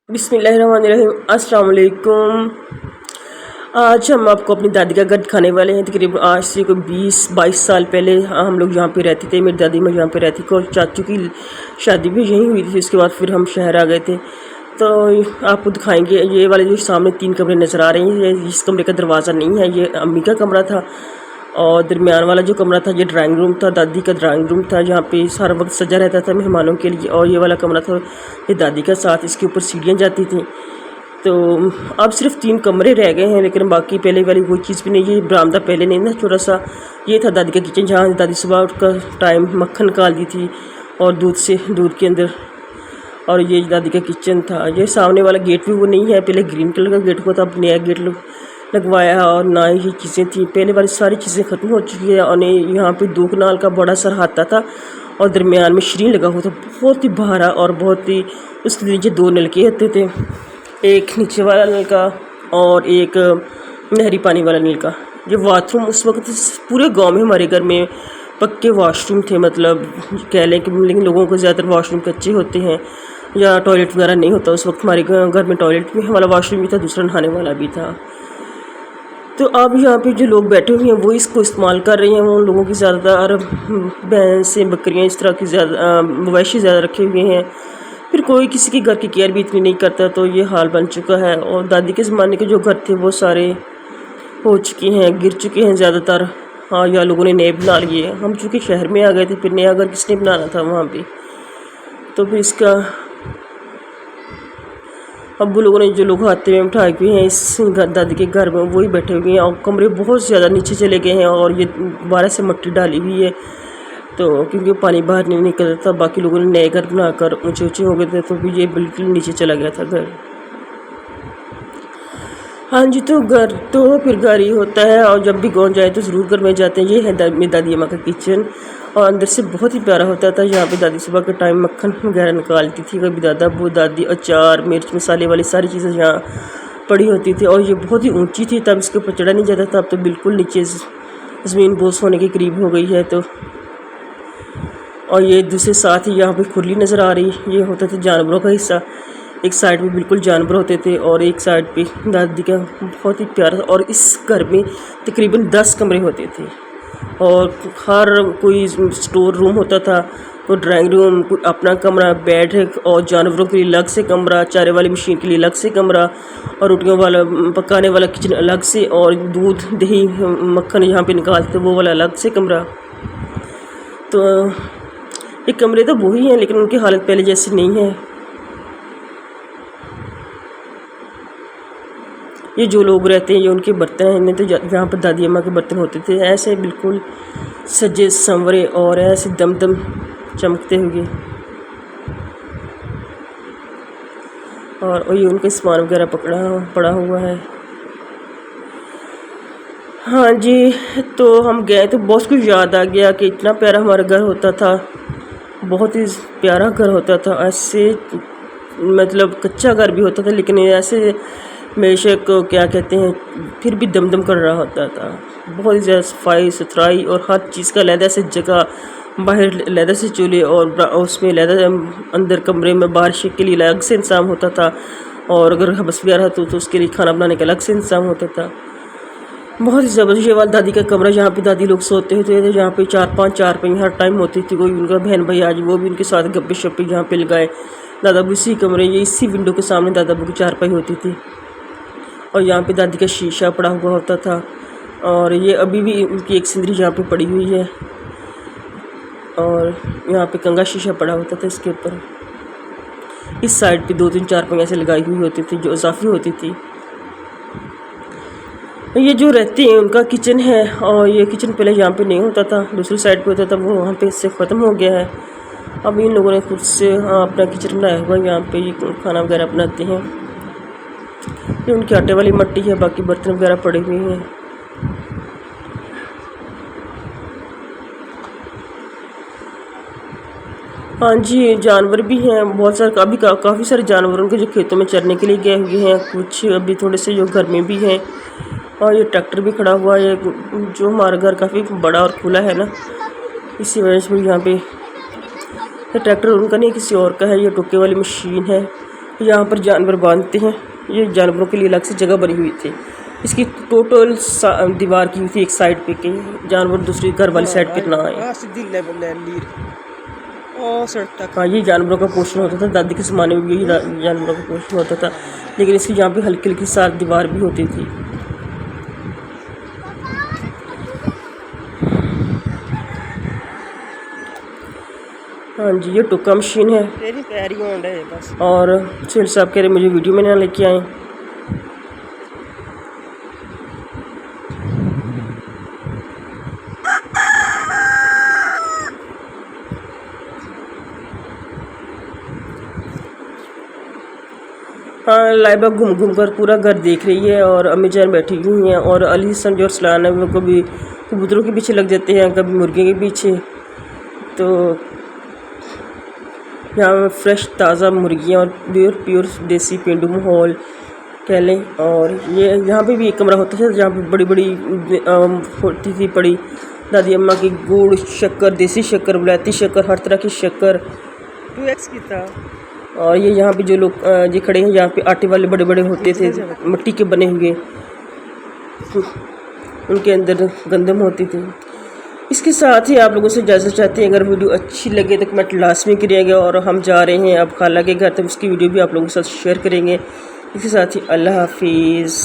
बिस्मिल्लाहिर्रहमानिर्रहीम। अस्सलाम वालेकुम। आज हम आपको अपनी दादी का घर दिखाने वाले हैं। तकरीबन आज से कोई 20-22 साल पहले हम लोग यहाँ पे रहते थे। मेरी दादी माँ यहाँ पे रहती थी और चाचू की शादी भी यहीं हुई थी। उसके बाद फिर हम शहर आ गए थे। तो आपको दिखाएंगे ये वाले जो सामने 3 कमरे नज़र आ रहे हैं। इस कमरे का दरवाज़ा नहीं है, ये अम्मी का कमरा था। और दरमियान वाला जो कमरा था ये ड्राइंग रूम था, दादी का ड्राइंग रूम था जहाँ पे सारा वक्त सजा रहता था मेहमानों के लिए। और ये वाला कमरा था ये दादी का साथ, इसके ऊपर सीढ़ियाँ जाती थी। तो अब सिर्फ 3 कमरे रह गए हैं, लेकिन बाकी पहले वाली कोई चीज़ भी नहीं है। बरामदा पहले नहीं ना, छोटा सा ये था दादी का किचन जहाँ दादी सुबह का टाइम मक्खन निकालती थी और दूध के अंदर। और ये दादी का किचन था। ये सामने वाला गेट भी वो नहीं है, पहले ग्रीन कलर का गेट हुआ था, अब नया गेट लगवाया है। और ना ही चीज़ें थी, पहले वाली सारी चीज़ें ख़त्म हो चुकी है। और यहाँ पे 2 कनाल का बड़ा सा हाथा था और दरमियान में श्री लगा हुआ था, बहुत ही बहारा। और बहुत ही उसके नीचे 2 नलके होते थे, एक नीचे वाला नलका और एक नहरी पानी वाला नलका। ये बाथरूम उस वक्त पूरे गांव में हमारे घर में पक्के वॉशरूम थे, मतलब कह लें कि, लेकिन लोगों को ज़्यादातर वॉशरूम कच्चे होते हैं या टॉयलेट वगैरह नहीं होता। उस वक्त हमारे घर में टॉयलेट भी वाला वॉशरूम भी था, दूसरा नहाने वाला भी था। तो अब यहाँ पे जो लोग बैठे हुए हैं वो इसको इस्तेमाल कर रहे हैं। वो उन लोगों की ज़्यादातर भैंसें बकरियाँ इस तरह की ज़्यादा मवेशी ज़्यादा रखे हुए हैं। फिर कोई किसी के घर की केयर भी इतनी नहीं करता, तो ये हाल बन चुका है। और दादी के ज़माने के जो घर थे वो सारे हो चुके हैं, गिर चुके हैं ज़्यादातर। हाँ, या लोगों ने नए बना लिए। हम चूँकि शहर में आ गए थे, फिर नया घर किसने बनाना था वहाँ पे। तो फिर इसका अब वो लोगों ने जो लोग हाथे में उठाए हुए हैं इस दादी के घर में, वही बैठे हुए हैं। और कमरे बहुत ज़्यादा नीचे चले गए हैं और ये 12 से मट्टी डाली हुई है, तो क्योंकि पानी बाहर नहीं निकलता था। बाकी लोगों ने नए घर बनाकर ऊंचे ऊंचे हो गए थे, तो भी ये बिल्कुल नीचे चला गया था घर। हाँ जी, तो घर तो फिर घर ही होता है। और जब भी गाँव जाए तो ज़रूर घर में जाते हैं। ये है मेरी दादी अम्मा का किचन और अंदर से बहुत ही प्यारा होता था। यहाँ पे दादी सुबह के टाइम मक्खन वगैरह निकालती थी। कभी दादा वो दादी अचार मिर्च मसाले वाली सारी चीज़ें यहाँ पड़ी होती थी। और ये बहुत ही ऊंची थी, तब इसके ऊपर चढ़ा नहीं जाता था। अब तो बिल्कुल नीचे ज़मीन बोस होने के करीब हो गई है। तो और ये दूसरे साथ ही यहाँ पे खुरली नज़र आ रही, ये होता था जानवरों का हिस्सा। एक साइड पे बिल्कुल जानवर होते थे और एक साइड पे दादी का बहुत ही प्यारा। और इस घर में तकरीबन 10 कमरे होते थे और हर कोई स्टोर रूम होता था, कोई ड्राइंग रूम, कोई अपना कमरा, बेड है और जानवरों के लिए अलग से कमरा, चारे वाली मशीन के लिए अलग से कमरा और रोटियों वाला पकाने वाला किचन अलग से, और दूध दही मक्खन यहाँ पे निकालते वो वाला अलग से कमरा। तो ये कमरे तो वही हैं, लेकिन उनकी हालत पहले जैसी नहीं है। ये जो लोग रहते हैं ये उनके बर्तन हैं, नहीं तो जहाँ पर दादी अम्मा के बर्तन होते थे ऐसे बिल्कुल सजे संवरे और ऐसे दमदम चमकते हुए। और ये उनका सामान वगैरह पड़ा हुआ है। हाँ जी, तो हम गए तो बहुत कुछ याद आ गया कि इतना प्यारा हमारा घर होता था, बहुत ही प्यारा घर होता था। ऐसे मतलब कच्चा घर भी होता था, लेकिन ऐसे बेशक क्या कहते हैं फिर भी दमदम कर रहा होता था। बहुत ही ज़्यादा सफाई सुथराई और हर चीज़ का अलहदा से जगह, बाहर अलहदा से चूल्हे और उसमें अलहदा अंदर कमरे में बाहर के लिए अलग से इंतज़ाम होता था। और अगर हबस वगैरह तो उसके लिए खाना बनाने का अलग से इंतज़ाम होता था। बहुत ही ज़बरदस्त। ये वाला दादी का कमरा जहाँ पे दादी लोग सोते थे, जहाँ पे 4-5 चारपाई हर टाइम होती थी। कोई उनका बहन भाई आज वो भी उनके साथ गप्पे शप्पे यहाँ पे लगाए। दादा बू इसी कमरे, ये इसी विंडो के सामने दादा बू की चारपाई होती थी। और यहाँ पे दादी का शीशा पड़ा हुआ होता था। और ये अभी भी उनकी एक सिंदरी यहाँ पे पड़ी हुई है। और यहाँ पे कंगा शीशा पड़ा होता था इसके ऊपर। इस साइड पे 2-3 चारपाई ऐसे लगाई हुई होती थी जो इजाफी होती थी। ये जो रहते हैं उनका किचन है, और ये किचन पहले यहाँ पे नहीं होता था, दूसरी साइड पे होता था, वो वहाँ पे इससे ख़त्म हो गया है। अब इन लोगों ने खुद से अपना किचन बनाया हुआ है। यहाँ पे ये खाना वगैरह बनाते हैं। ये उनकी आटे वाली मट्टी है, बाकी बर्तन वगैरह पड़े हुए हैं। हाँ जी, जानवर भी हैं बहुत सारे, अभी काफ़ी सारे जानवरों के जो खेतों में चरने के लिए गए हुए हैं, कुछ अभी थोड़े से जो घर में भी हैं। और ये ट्रैक्टर भी खड़ा हुआ है, जो हमारा घर काफ़ी बड़ा और खुला है ना, इसी वजह से यहाँ पे ये ट्रैक्टर उनका नहीं किसी और का है। ये टोके वाली मशीन है यहाँ पर जानवर बांधते हैं। ये जानवरों के लिए अलग से जगह बनी हुई थी। इसकी टोटल दीवार की हुई थी एक साइड पे कि जानवर दूसरी घर वाली साइड पे ना आए। हाँ, ये जानवरों का पोषण होता था। दादी के ज़माने में यही जानवरों का पोषण होता था, लेकिन इसकी यहाँ पे हल्की हल्की सार दीवार भी होती थी। हाँ जी, ये टुक्का मशीन है। और सुहेल साहब कह रहे मुझे वीडियो में ना लेके आए। हाँ, लाइबा घूम घूम कर पूरा घर देख रही है और अम्मी जान बैठी हुई हैं और अली हसन जो सलान है वो कभी कबूतरों के पीछे लग जाते हैं, कभी मुर्गे के पीछे। तो यहाँ फ्रेश ताज़ा मुर्गियाँ और प्योर देसी पेंडू माहौल कह लें। और ये यहाँ पे भी एक कमरा होता था जहाँ पे बड़ी बड़ी होती थी पड़ी दादी अम्मा की गुड़ शक्कर, देसी शक्कर, वलायती शक्कर, हर तरह की शक्कर 2x की था। और ये यहाँ पे जो लोग ये खड़े हैं यहाँ पे आटे वाले बड़े बड़े होते थे मिट्टी के बने हुए, उनके अंदर गंदम होती थी। इसके साथ ही आप लोगों से इजाज़त चाहते हैं, अगर वीडियो अच्छी लगे तो कमेंट लाजमी करिएगा। और हम जा रहे हैं अब खाला के घर, तो उसकी वीडियो भी आप लोगों के साथ शेयर करेंगे। इसके साथ ही अल्लाह हाफिज़।